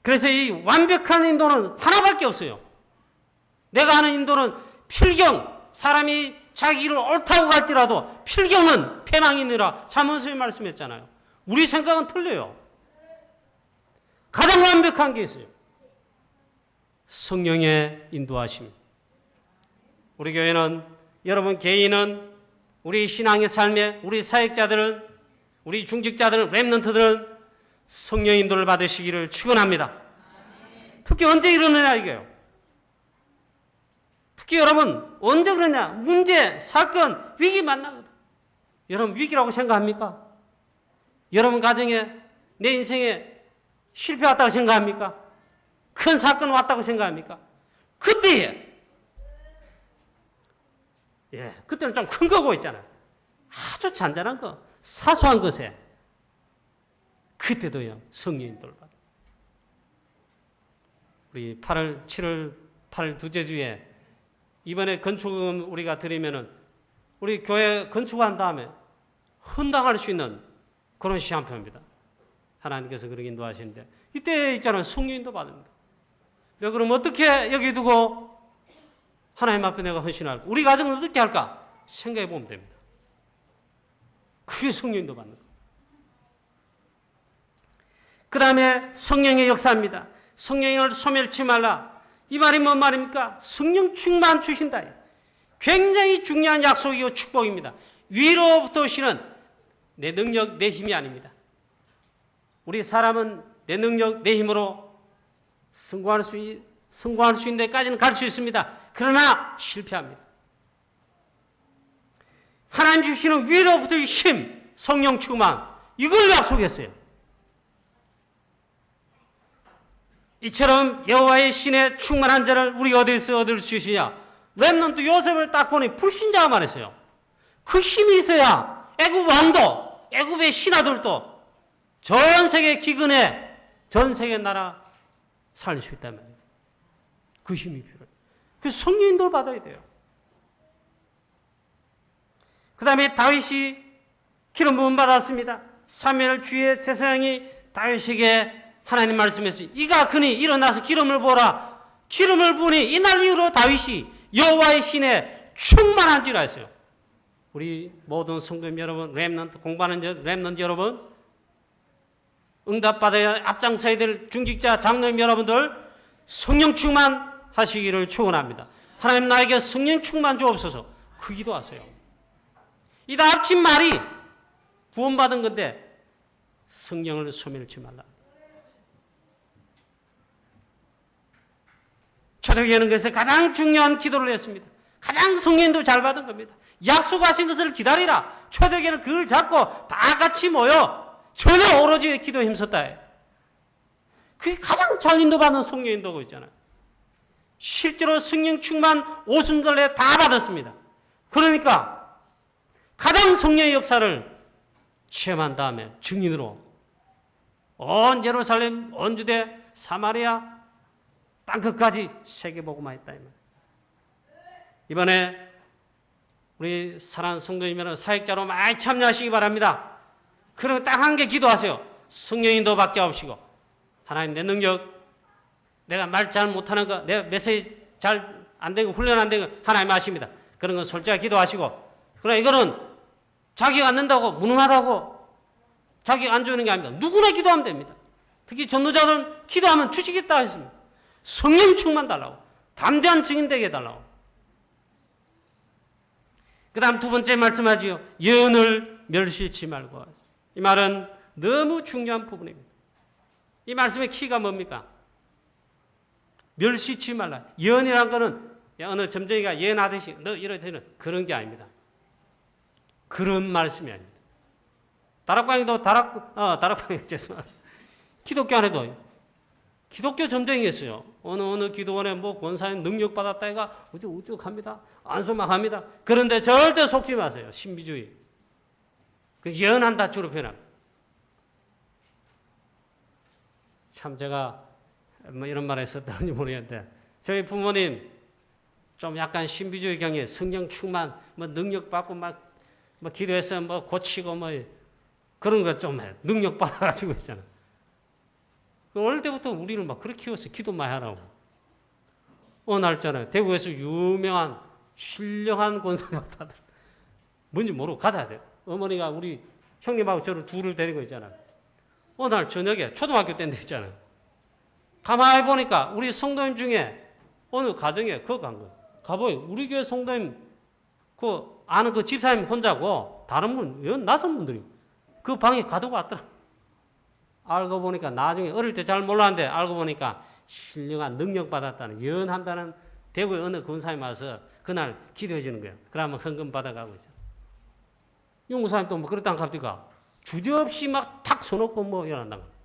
그래서 이 완벽한 인도는 하나밖에 없어요. 내가 하는 인도는 필경, 사람이 자기 길을 옳다고 갈지라도 필경은 패망이니라 잠언서에 말씀했잖아요. 우리 생각은 틀려요. 가장 완벽한 게 있어요. 성령의 인도하심. 우리 교회는, 여러분 개인은, 우리 신앙의 삶에 우리 사역자들은, 우리 중직자들은, 렘넌트들은 성령 인도를 받으시기를 축원합니다. 특히 언제 이러느냐 이게요. 특히 여러분 언제 그러냐? 문제, 사건, 위기 만나거든. 여러분 위기라고 생각합니까? 여러분 가정에, 내 인생에 실패 왔다고 생각합니까? 큰 사건 왔다고 생각합니까? 그때에, 그때는 좀 큰 거고 있잖아요. 아주 잔잔한 거, 사소한 것에 그때도요 성령 인도를 받아요. 우리 7월 8일 두째 주에 이번에 건축금 우리가 드리면은 우리 교회 건축한 다음에 헌당할 수 있는 그런 시간표입니다. 하나님께서 그렇게 인도하시는데 이때 있잖아요 성령 인도 받습니다. 내가 그럼 어떻게 여기 두고 하나님 앞에 내가 헌신할까? 우리 가정은 어떻게 할까? 생각해 보면 됩니다. 그게 성령 인도 받는 거예요. 그 다음에 성령의 역사입니다. 성령을 소멸치 말라. 이 말이 뭔 말입니까? 성령 충만 주신다. 굉장히 중요한 약속이고 축복입니다. 위로부터 오시는 내 능력, 내 힘이 아닙니다. 우리 사람은 내 능력, 내 힘으로 성공할 수 있는 데까지는 갈 수 있습니다. 그러나 실패합니다. 하나님 주시는 위로부터의 힘, 성령 충만, 이걸 약속했어요. 이처럼 여호와의 신의 충만한 자를 우리가 어디서 얻을 수 있으냐? 렘넌트 요셉을 딱 보니 불신자가 말했어요. 그 힘이 있어야 애굽 왕도, 애굽의 신하들도 전 세계 기근에 전 세계 나라 살릴 수 있단 말이에요. 그 힘이 필요해요. 그래서 성령 인도를 받아야 돼요. 그 다음에 다윗이 기름 부음 받았습니다. 사무엘 주의 제사장이 다윗에게 하나님 말씀했어요. 이가 그니 일어나서 기름을 부어라. 기름을 부으니 이날 이후로 다윗이 여호와의 신에 충만한지라 했어요. 우리 모든 성도님 여러분, 렘넌트 공부하는 렘넌트 여러분, 응답받아야 앞장서야 될 중직자 장로님 여러분들 성령 충만하시기를 축원합니다. 하나님 나에게 성령 충만 주옵소서. 그 기도하세요. 이 다 합친 말이 구원받은 건데 성령을 소멸치 말라. 초대교회는 그래서 가장 중요한 기도를 했습니다. 가장 성령도 잘 받은 겁니다. 약속하신 것을 기다리라. 초대교회는 그걸 잡고 다 같이 모여 전혀 오로지 기도에 힘썼다. 그게 가장 잘 인도받는 성령 인도고 있잖아요. 실제로 성령 충만 오순절에 다 받았습니다. 그러니까 가장 성령의 역사를 체험한 다음에 증인으로 온 예루살렘, 온 유대, 사마리아 땅끝까지 세계복음화 했다. 이번에 우리 사랑하는 성도님은 사역자로 많이 참여하시기 바랍니다. 그리고 딱 한 개 기도하세요. 성령 인도 받게 하옵시고 하나님 내 능력, 내가 말 잘 못하는 거, 내 메시지 잘 안 되고 훈련 안 되고 하나님 아십니다. 그런 건 솔직하게 기도하시고 그러나 이거는 자기가 안 된다고 무능하다고 자기가 안 주는 게 아닙니다. 누구나 기도하면 됩니다. 특히 전도자들은 기도하면 주시겠다 했습니다. 성령 충만 달라고. 담대한 증인 되게 해달라고. 그 다음 두 번째 말씀하지요. 예언을 멸시치 말고. 이 말은 너무 중요한 부분입니다. 이 말씀의 키가 뭡니까? 멸시치 말라. 예언이란 거는 어느 점쟁이가 예언하듯이 너 이러지는 그런 게 아닙니다. 그런 말씀이 아닙니다. 다락방에도 다락방에 죄송합니다. 기독교 안에도 기독교 점쟁이였어요. 어느 기도원에 뭐 권사님 능력 받았다 해가 우쭈우쭈합니다. 안수막합니다. 그런데 절대 속지 마세요. 신비주의. 그 예언한다 주로 표현합니다. 참 제가 뭐 이런 말 했었다는지 모르겠는데 저희 부모님 좀 약간 신비주의 경에 성령 충만 뭐 능력 받고 막 뭐 기도해서 뭐 고치고 뭐 그런 거 좀 해. 능력 받아가지고 있잖아. 어릴 때부터 우리를 막 그렇게 키웠어. 기도 많이 하라고. 어느 날 있잖아요. 대구에서 유명한 신령한 권사님들 뭔지 모르고 가자 돼요. 어머니가 우리 형님하고 저를 둘을 데리고 있잖아요. 어느 날 저녁에 초등학교 때인데 있잖아요. 가만히 보니까 우리 성도님 중에 어느 가정에 그거 간 거예요. 가보요. 우리 교회 성도님 그 아는 그 집사님 혼자고 다른 분, 낯선 분들이 그 방에 가두고 왔더라. 알고 보니까 나중에 어릴 때 잘 몰랐는데 알고 보니까 신령한 능력 받았다는 예언한다는 대구의 어느 권사님 와서 그날 기도해 주는 거예요. 그러면 헌금 받아가고 있죠. 용사님 또 뭐 그랬다는 갑니까? 주저없이 막 탁 손놓고 뭐 일어난다는 거예요.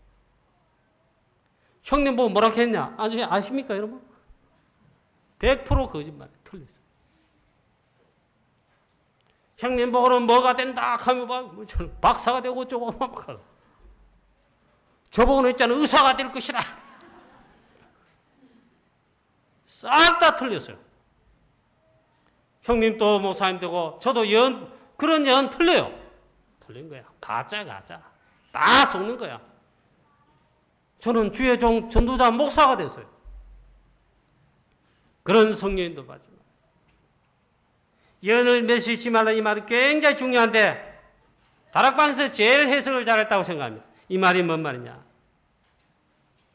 형님 뭐 뭐라고 했냐? 아십니까 여러분? 100% 거짓말이에요. 틀렸어요. 형님 보고는 뭐가 된다 하면 뭐 박사가 되고 어쩌고 막 하고 저보고는 있잖아요. 의사가 될 것이라. 싹 다 틀렸어요. 형님 또 목사님 되고 저도 그런 예언 틀려요. 틀린 거야. 가짜. 다 속는 거야. 저는 주의 종 전도자 목사가 됐어요. 그런 성령님도 마지막. 예언을 멸시치 말라 이 말이 굉장히 중요한데 다락방에서 제일 해석을 잘했다고 생각합니다. 이 말이 뭔 말이냐?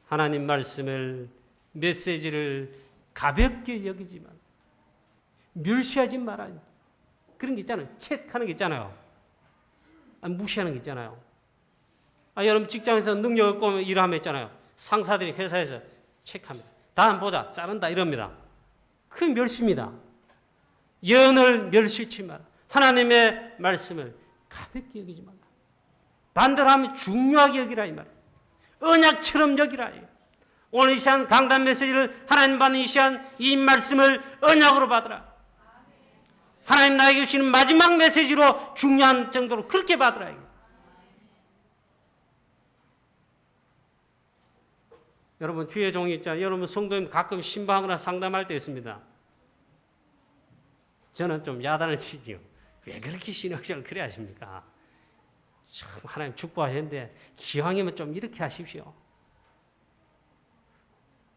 하나님 말씀을 메시지를 가볍게 여기지 말, 멸시하지 마라. 그런 게 있잖아요. 체크하는 게 있잖아요. 무시하는 게 있잖아요. 여러분 직장에서 능력 없고 일하면 있잖아요. 상사들이 회사에서 체크합니다. 다음 보자. 자른다 이럽니다. 그게 멸시입니다. 예언을 멸시치 마라. 하나님의 말씀을 가볍게 여기지 마라. 반대로 하면 중요하게 여기라 이 말이에요. 언약처럼 여기라. 오늘 이 시간 강단 메시지를 하나님 받는 이 시간 이 말씀을 언약으로 받으라. 하나님 나에게 주시는 마지막 메시지로 중요한 정도로 그렇게 받으라. 여러분 주의 종이 있잖아요. 여러분 성도님 가끔 신방하거나 상담할 때 있습니다. 저는 좀 야단을 치지요. 왜 그렇게 신학생을 그래 하십니까? 참 하나님 축복하셨는데 기왕이면 좀 이렇게 하십시오.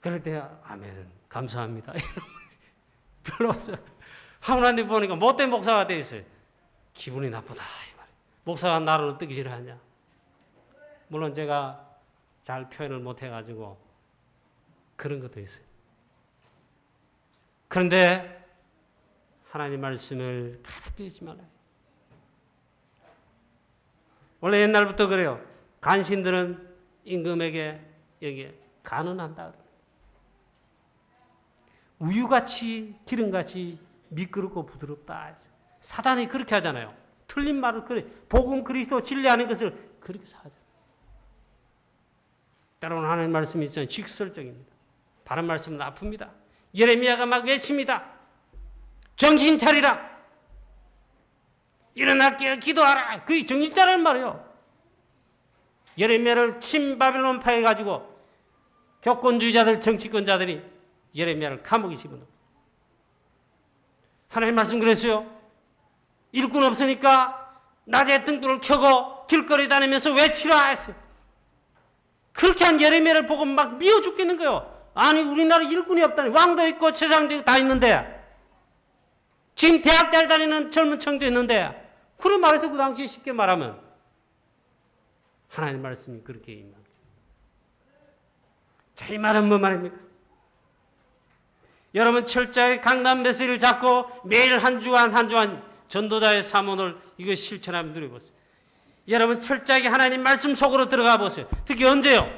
그럴 때 아멘 감사합니다. 별로 없어요. 하나님 보니까 못된 목사가 돼 있어요. 기분이 나쁘다 이 말이에요. 목사가 나를 어떻게 싫어하냐. 물론 제가 잘 표현을 못해가지고 그런 것도 있어요. 그런데 하나님 말씀을 가볍게 하지 말아요. 원래 옛날부터 그래요. 간신들은 임금에게 여기에 간언한다. 우유같이 기름같이 미끄럽고 부드럽다. 사단이 그렇게 하잖아요. 틀린 말을 그래. 복음 그리스도 진리 아닌 것을 그렇게 하잖아요. 때로는 하나님 말씀이 있잖아요. 직설적입니다. 바른 말씀은 아픕니다. 예레미야가 막 외칩니다. 정신 차리라. 일어나 깨어 기도하라. 그게 정신 차리는 말이에요. 예레미야를 친바벨론 파해가지고 교권주의자들 정치권자들이 예레미야를 감옥에 집어넣었어요. 하나님 말씀 그랬어요. 일꾼 없으니까 낮에 등불을 켜고 길거리 다니면서 외치라 했어요. 그렇게 한 예레미야를 보고 막 미워 죽겠는 거예요. 아니 우리나라 일꾼이 없다니. 왕도 있고 세상도 있고 다 있는데 지금 대학 잘 다니는 젊은 청도 있는데 그런 말해서 그 당시에 쉽게 말하면 하나님 말씀이 그렇게 임합니다. 자, 이 말은 뭐 말입니까? 여러분 철저하게 강단 메시지를 잡고 매일 한 주간 전도자의 사문을 이거 실천하면 누려보세요. 여러분 철저하게 하나님 말씀 속으로 들어가 보세요. 특히 언제요?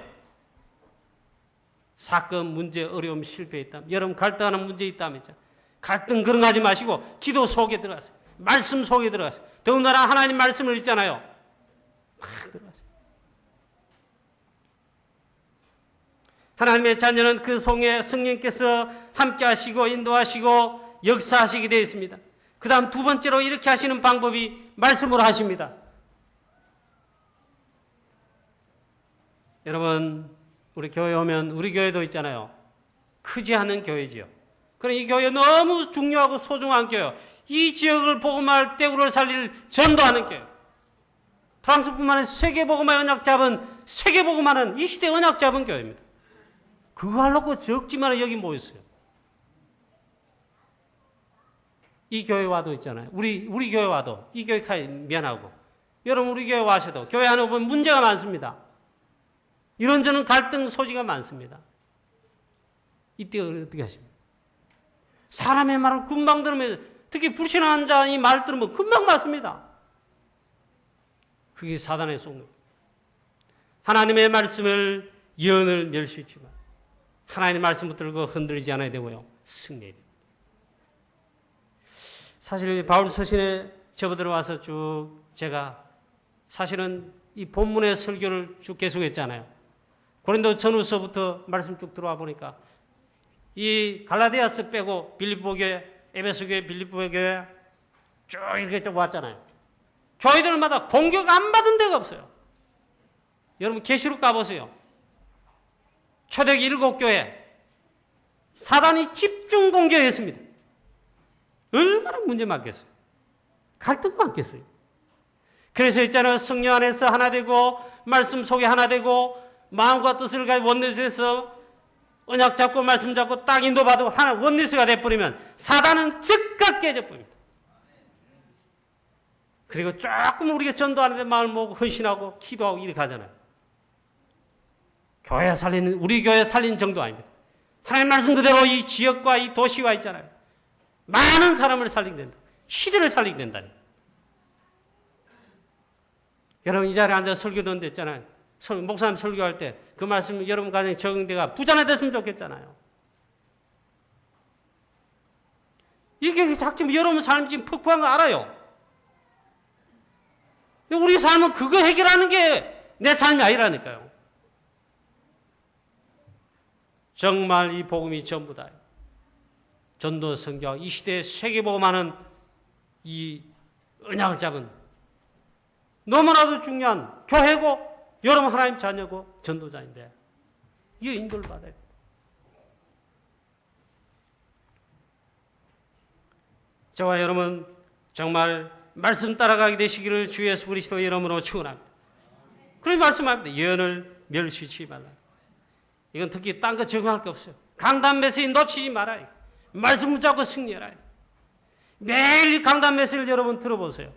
사건, 문제, 어려움, 실패 있다면, 여러분 갈등하는 문제 있다면, 갈등 그런 거 하지 마시고 기도 속에 들어가세요. 말씀 속에 들어가세요. 더군다나 하나님 말씀을 읽잖아요. 막 들어가세요. 하나님의 자녀는 그 속에 성령께서 함께 하시고 인도하시고 역사하시게 되어 있습니다. 그 다음 두 번째로 이렇게 하시는 방법이 말씀으로 하십니다. 여러분, 우리 교회 오면 우리 교회도 있잖아요. 크지 않은 교회지요. 그럼 이 교회 너무 중요하고 소중한 교회. 이 지역을 복음할 떼구를 살릴 전도하는 교회. 프랑스뿐만 아니라 세계 복음의 언약 잡은 세계 복음하는 이 시대 언약 잡은 교회입니다. 그거 하려고 적지만 여기 모였어요. 이 교회 와도 있잖아요. 우리 교회 와도 이 교회 미안하고 여러분 우리 교회 와셔도 교회 안에 보면 문제가 많습니다. 이런저런 갈등 소지가 많습니다. 이때 어떻게 하십니까? 사람의 말을 금방 들으면 특히 불신한 자 이 말 들으면 금방 맞습니다. 그게 사단의 속는. 하나님의 말씀을 예언을 멸시했지만 하나님의 말씀 붙들고 흔들리지 않아야 되고요. 승리해야 됩니다. 사실 바울 서신에 접어들어와서 쭉 제가 사실은 이 본문의 설교를 쭉 계속했잖아요. 고린도 전후서부터 말씀 쭉 들어와 보니까 이 갈라디아서 빼고 빌립보 교회, 에베소 교회, 빌립보 교회 쭉 이렇게 쭉 왔잖아요. 교회들마다 공격 안 받은 데가 없어요. 여러분 계시록 가보세요. 초대기 7교회 사단이 집중 공격했습니다. 얼마나 문제 많겠어요. 갈등 많겠어요. 그래서 있잖아요. 성령 안에서 하나 되고 말씀 속에 하나 되고 마음과 뜻을 가지고 원내스에서 언약 잡고 말씀 잡고 딱 인도받고 하나 원내스가 돼버리면 사단은 즉각 깨져버립니다. 그리고 조금 우리가 전도하는데 마음을 모으고 헌신하고 기도하고 이렇게 하잖아요. 교회 살리는 우리 교회 살리는 정도 아닙니다. 하나님 말씀 그대로 이 지역과 이 도시와 있잖아요. 많은 사람을 살리게 된다. 시대를 살리게 된다니. 여러분 이 자리에 앉아서 설교 듣는 데 있잖아요. 목사님 설교할 때 그 말씀 여러분 가정에 적용돼가 부자나 됐으면 좋겠잖아요. 이게 작지만 여러분 삶 지금 퍽퍽한 거 알아요. 우리 삶은 그거 해결하는 게 내 삶이 아니라니까요. 정말 이 복음이 전부다. 전도 선교 이 시대에 세계복음하는 이 언약을 잡은 너무나도 중요한 교회고 여러분 하나님 자녀고 전도자인데 이게 인도를 받아야 돼요. 저와 여러분 정말 말씀 따라가게 되시기를 주 예수 그리스도 이름으로 축원합니다. 그런 말씀합니다. 예언을 멸시치 말라. 이건 특히 딴 거 적용할 게 없어요. 강단 메시지 놓치지 말아요. 말씀 붙잡고 승리해라. 매일 강단 메시지를 여러분 들어보세요.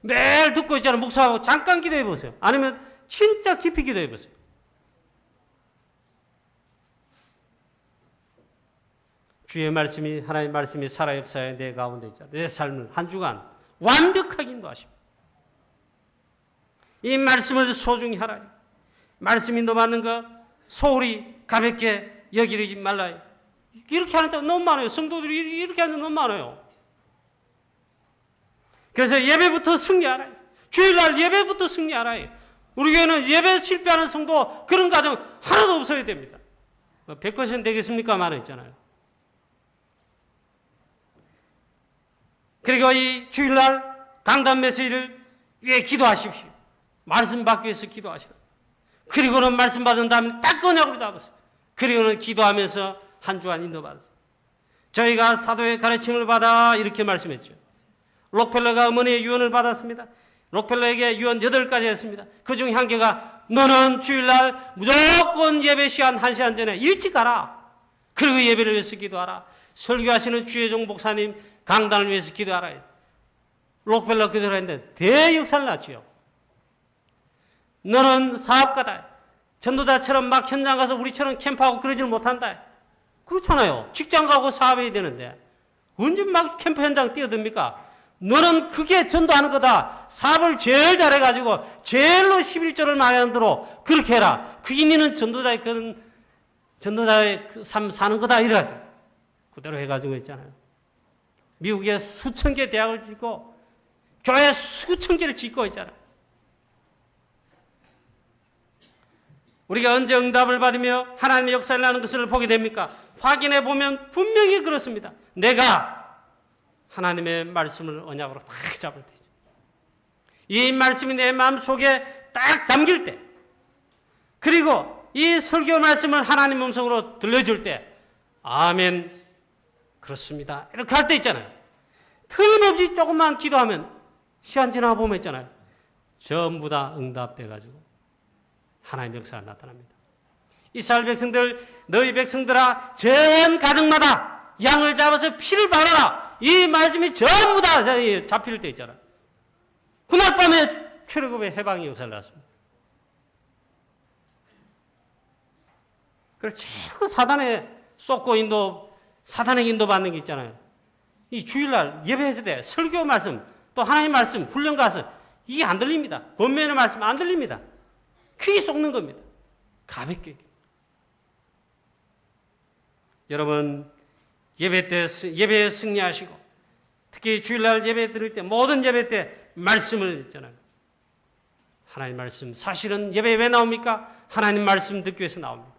매일 듣고 있잖아요. 목사하고 잠깐 기도해 보세요. 아니면 진짜 깊이 기도해 보세요. 주의 말씀이 하나님의 말씀이 살아 역사에 내 가운데 있잖아요. 내 삶을 한 주간 완벽하게 인도하십니다. 이 말씀을 소중히 하라. 말씀 인도받는 것 소홀히 가볍게 여기지 말라. 이렇게 하는 자 너무 많아요. 성도들이 이렇게 하는 자 너무 많아요. 그래서 예배부터 승리하라. 주일날 예배부터 승리하라. 우리 교회는 예배 실패하는 성도 그런 가정 하나도 없어야 됩니다. 100% 되겠습니까? 말했잖아요. 그리고 이 주일날 강단 메시지를 위해 기도하십시오. 말씀 받기 위해서 기도하시라. 그리고는 말씀 받은 다음에 딱 언약으로 잡으세요. 그리고는 기도하면서 한 주간 인도받으세요. 저희가 사도의 가르침을 받아 이렇게 말씀했죠. 록펠러가 어머니의 유언을 받았습니다. 록펠러에게 유언 8가지 했습니다. 그 중 한 개가 너는 주일날 무조건 예배 시간 1시간 전에 일찍 가라. 그리고 예배를 위해서 기도하라. 설교하시는 주혜종 목사님 강단을 위해서 기도하라. 록펠러 그대로 했는데 대역사를 낳지요. 너는 사업가다. 전도자처럼 막 현장 가서 우리처럼 캠프하고 그러지는 못한다. 그렇잖아요. 직장 가고 사업해야 되는데 언제 막 캠프 현장 뛰어듭니까? 너는 그게 전도하는 거다. 사업을 제일 잘해가지고 제일로 11조를 마련하도록 그렇게 해라. 그게 너는 전도자의 그런 전도자의 그 삶 사는 거다 이래 그대로 해가지고 있잖아요. 미국에 수천 개 대학을 짓고 교회 수천 개를 짓고 있잖아요. 우리가 언제 응답을 받으며 하나님의 역사를 하는 것을 보게 됩니까? 확인해 보면 분명히 그렇습니다. 내가 하나님의 말씀을 언약으로 딱 잡을 때죠. 이 말씀이 내 마음속에 딱 담길 때, 그리고 이 설교 말씀을 하나님 음성으로 들려줄 때, 아멘, 그렇습니다, 이렇게 할 때 있잖아요. 틀림없이 조금만 기도하면 시간 지나 보면 있잖아요. 전부 다 응답돼가지고 하나님의 역사가 나타납니다. 이스라엘 백성들, 너희 백성들아 전 가정마다 양을 잡아서 피를 바르라, 이 말씀이 전부 다 잡힐 때 있잖아요. 그날 밤에 출애굽의 해방의 역사를 났습니다. 그래서 자꾸 사단에 쏟고 사단의 인도받는 게 있잖아요. 이 주일날 예배했을 때 설교 말씀, 또 하나님 말씀, 훈련 가서 이게 안 들립니다. 권면의 말씀 안 들립니다. 크게 쏟는 겁니다. 가볍게. 여러분, 예배에 승리하시고, 특히 주일날 예배 드릴 때, 모든 예배 때 말씀을 있잖아요. 하나님 말씀, 사실은 예배에 왜 나옵니까? 하나님 말씀 듣기 위해서 나옵니다.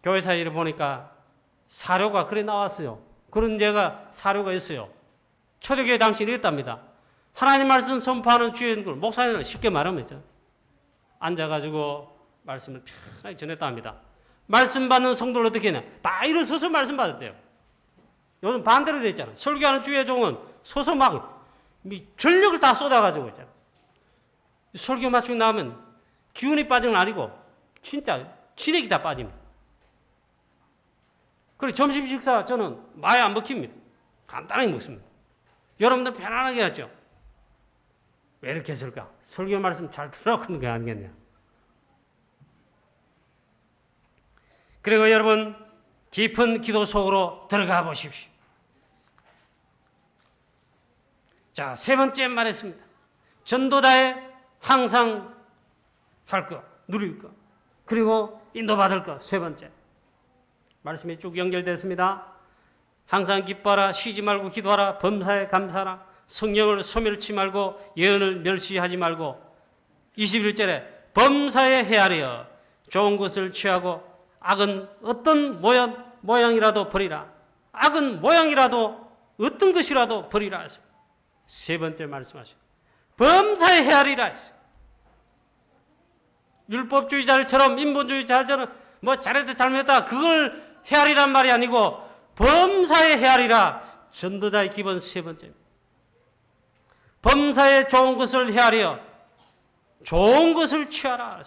교회사 일을 보니까 사료가 그래 나왔어요. 그런 예가 사료가 있어요. 초대교회 당시 이랬답니다. 하나님 말씀 선포하는 주의 걸 목사님은 쉽게 말하면 있죠. 앉아가지고 말씀을 편하게 전했답니다. 말씀 받는 성도를 어떻게 했냐? 다 일어서서 말씀 받았대요. 요즘 반대로 되어 있잖아요. 설교하는 주의 종은 서서 막 전력을 다 쏟아가지고 있잖아요. 설교 마치고 나면 기운이 빠지는 건 아니고 진짜 진액이 다 빠집니다. 그리고 점심 식사 저는 많이 안 먹힙니다. 간단하게 먹습니다. 여러분들 편안하게 하죠. 왜 이렇게 했을까? 설교 말씀 잘 들으라고 하는 게 아니겠네요. 그리고 여러분 깊은 기도 속으로 들어가 보십시오. 자, 세 번째 말했습니다. 전도자에 항상 할 것, 누릴 것, 그리고 인도받을 것. 세 번째 말씀이 쭉 연결됐습니다. 항상 기뻐하라, 쉬지 말고 기도하라, 범사에 감사하라, 성령을 소멸치 말고 예언을 멸시하지 말고. 21절에 범사에 헤아려 좋은 것을 취하고 악은 어떤 모양이라도 버리라. 악은 모양이라도 어떤 것이라도 버리라 했습니다. 세 번째 말씀하시고 범사에 헤아리라 했어요. 율법주의자들처럼 인본주의자들처럼 뭐 잘했다 잘못했다 그걸 헤아리란 말이 아니고 범사에 헤아리라. 전도자의 기본 세 번째입니다. 범사에 좋은 것을 헤아려 좋은 것을 취하라.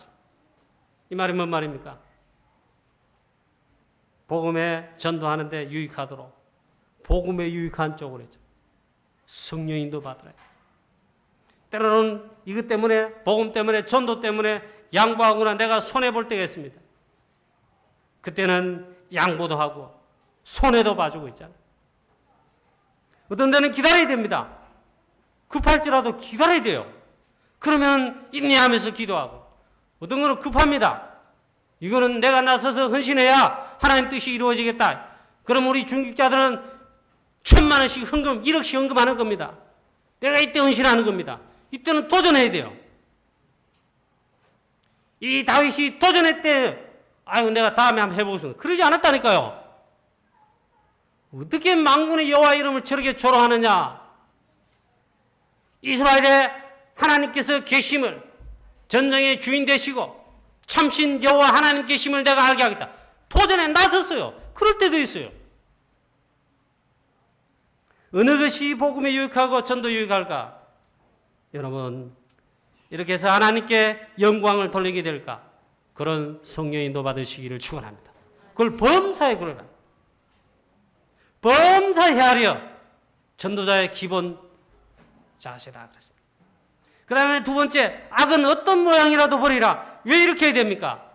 이 말이 뭔 말입니까? 복음에 전도하는데 유익하도록 복음에 유익한 쪽으로 했죠. 성령 인도 받으라. 때로는 이것 때문에 복음 때문에 전도 때문에 양보하거나 내가 손해볼 때가 있습니다. 그때는 양보도 하고 손해도 봐주고 있잖아요. 어떤 데는 기다려야 됩니다. 급할지라도 기다려야 돼요. 그러면 인내하면서 기도하고. 어떤 거는 급합니다. 이거는 내가 나서서 헌신해야 하나님 뜻이 이루어지겠다. 그럼 우리 중직자들은 1,000만 원씩 헌금, 1억씩 헌금하는 겁니다. 내가 이때 헌신하는 겁니다. 이때는 도전해야 돼요. 이 다윗이 도전했대. 아유, 내가 다음에 한번 해보겠습니다. 그러지 않았다니까요. 어떻게 만군의 여호와 이름을 저렇게 조롱하느냐. 이스라엘에 하나님께서 계심을, 전쟁의 주인 되시고 참신 여호와 하나님 계심을 내가 알게 하겠다. 도전에 나섰어요. 그럴 때도 있어요. 어느 것이 복음에 유익하고 전도 유익할까? 여러분, 이렇게 해서 하나님께 영광을 돌리게 될까? 그런 성령 인도 받으시기를 축원합니다. 그걸 범사에 그러라. 범사에 헤아려 전도자의 기본 자세다 그랬습니다. 그 다음에 두 번째, 악은 어떤 모양이라도 버리라. 왜 이렇게 해야 됩니까?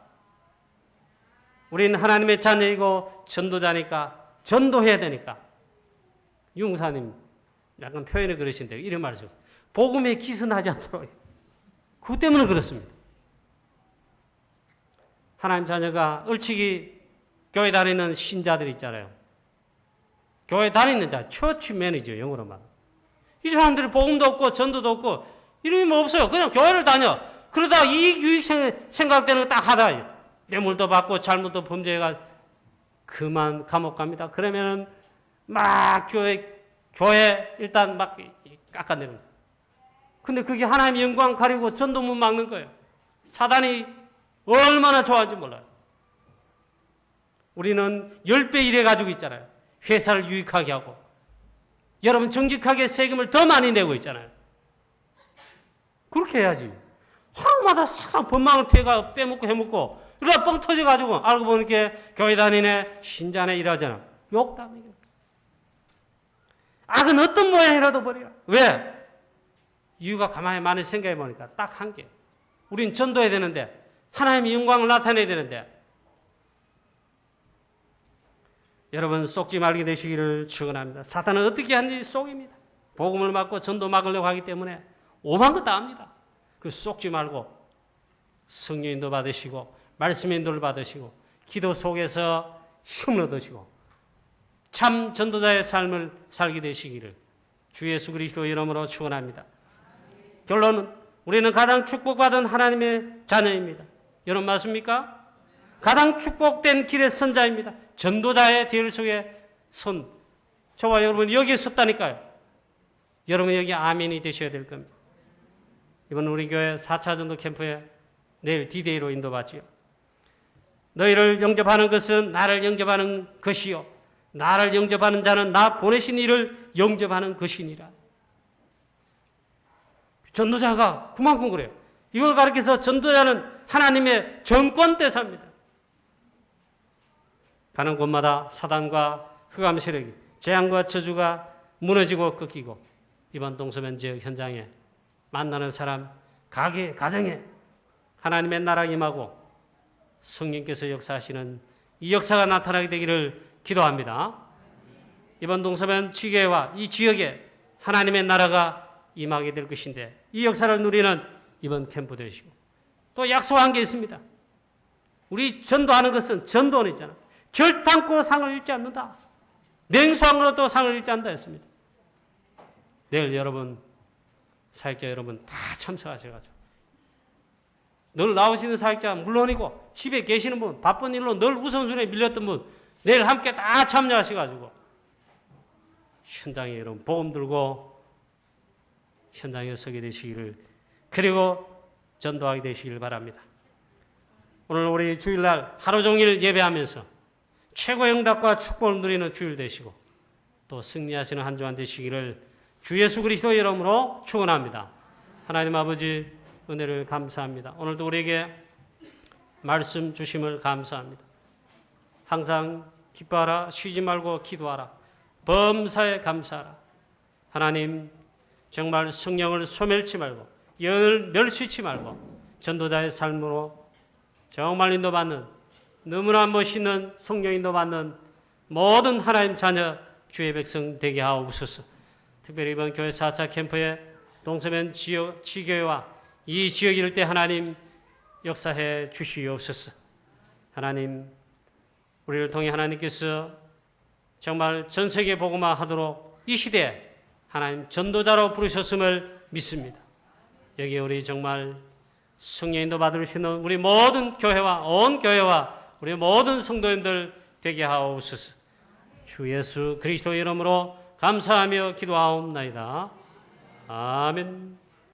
우리는 하나님의 자녀이고 전도자니까 전도해야 되니까. 유무사님 약간 표현을 그러신데 이런 말씀이었어요. 복음에 기선하지 않도록. 그것 때문에 그렇습니다. 하나님 자녀가 얼치기 교회 다니는 신자들 있잖아요. 교회 다니는 자, 처치 매니저 영어로 말하면. 이 사람들이 복음도 없고 전도도 없고 이름이 뭐 없어요. 그냥 교회를 다녀. 그러다 이익 유익 생각되는 거 딱 하다. 뇌물도 받고 잘못도 범죄가 그만 감옥 갑니다. 그러면은 막 교회 일단 막 깎아내는 거예요. 근데 그게 하나님의 영광 가리고 전도문 막는 거예요. 사단이 얼마나 좋아하는지 몰라요. 우리는 10배 일해 가지고 있잖아요. 회사를 유익하게 하고. 여러분 정직하게 세금을 더 많이 내고 있잖아요. 그렇게 해야지. 하루마다 싹싹 법망을 빼먹고 해먹고 그러다 뻥 터져가지고 알고 보니까 교회 다니네 신자네 일하잖아. 욕담이게. 악은 어떤 모양이라도 버리라. 왜? 이유가 가만히 많이 생각해 보니까 딱 한 개. 우린 전도해야 되는데 하나님의 영광을 나타내야 되는데 여러분 속지 말게 되시기를 축원합니다. 사탄은 어떻게 하는지 속입니다. 복음을 막고 전도 막으려고 하기 때문에 오만 거 다 합니다. 그 속지 말고 성령 인도 받으시고 말씀 인도를 받으시고 기도 속에서 힘을 얻으시고 참 전도자의 삶을 살게 되시기를 주 예수 그리스도 이름으로 축원합니다. 결론은 우리는 가장 축복받은 하나님의 자녀입니다. 여러분 맞습니까? 가장 축복된 길의 선자입니다. 전도자의 뒤를 속에 저와 여러분 여기에 섰다니까요. 여러분 여기 아멘이 되셔야 될 겁니다. 이번 우리 교회 4차 전도 캠프에 내일 D-Day로 인도받지요. 너희를 영접하는 것은 나를 영접하는 것이요. 나를 영접하는 자는 나 보내신 이를 영접하는 것이니라. 전도자가 그만큼 그래요. 이걸 가르쳐서 전도자는 하나님의 정권대사입니다. 가는 곳마다 사단과 흑암 세력이 재앙과 저주가 무너지고 꺾이고 이번 동서면 지역 현장에 만나는 사람, 가게, 가정에 하나님의 나라가 임하고 성령께서 역사하시는 이 역사가 나타나게 되기를 기도합니다. 이번 동서면 지교회와 이 지역에 하나님의 나라가 임하게 될 것인데 이 역사를 누리는 이번 캠프 되시고 또 약속한 게 있습니다. 우리 전도하는 것은 전도는 있잖아. 결탄코 상을 잃지 않는다. 냉소함으로도 상을 잃지 않는다 했습니다. 내일 여러분 사역자 여러분 다 참석하셔가지고 늘 나오시는 사역자 물론이고 집에 계시는 분 바쁜 일로 늘 우선순위에 밀렸던 분 내일 함께 다 참여하셔가지고 현장에 여러분 복음 들고 현장에 서게 되시기를 그리고 전도하게 되시기를 바랍니다. 오늘 우리 주일날 하루 종일 예배하면서 최고의 응답과 축복을 누리는 주일 되시고 또 승리하시는 한 주간 되시기를 주 예수 그리스도 이름으로 축원합니다. 하나님 아버지 은혜를 감사합니다. 오늘도 우리에게 말씀 주심을 감사합니다. 항상 기뻐하라, 쉬지 말고 기도하라, 범사에 감사하라. 하나님 정말 성령을 소멸치 말고 영을 멸시치 말고 전도자의 삶으로 정말 인도받는 너무나 멋있는 성령 인도받는 모든 하나님 자녀 주의 백성 되게 하옵소서. 특별히 이번 교회 4차 캠프에 동서면 지교회와 이 지역 이럴 때 하나님 역사해 주시옵소서. 하나님 우리를 통해 하나님께서 정말 전 세계 복음화 하도록 이 시대에 하나님 전도자로 부르셨음을 믿습니다. 여기 우리 정말 성령 인도 받으시는 우리 모든 교회와 온 교회와 우리 모든 성도님들 되게 하옵소서. 주 예수 그리스도 이름으로 감사하며 기도하옵나이다. 아멘.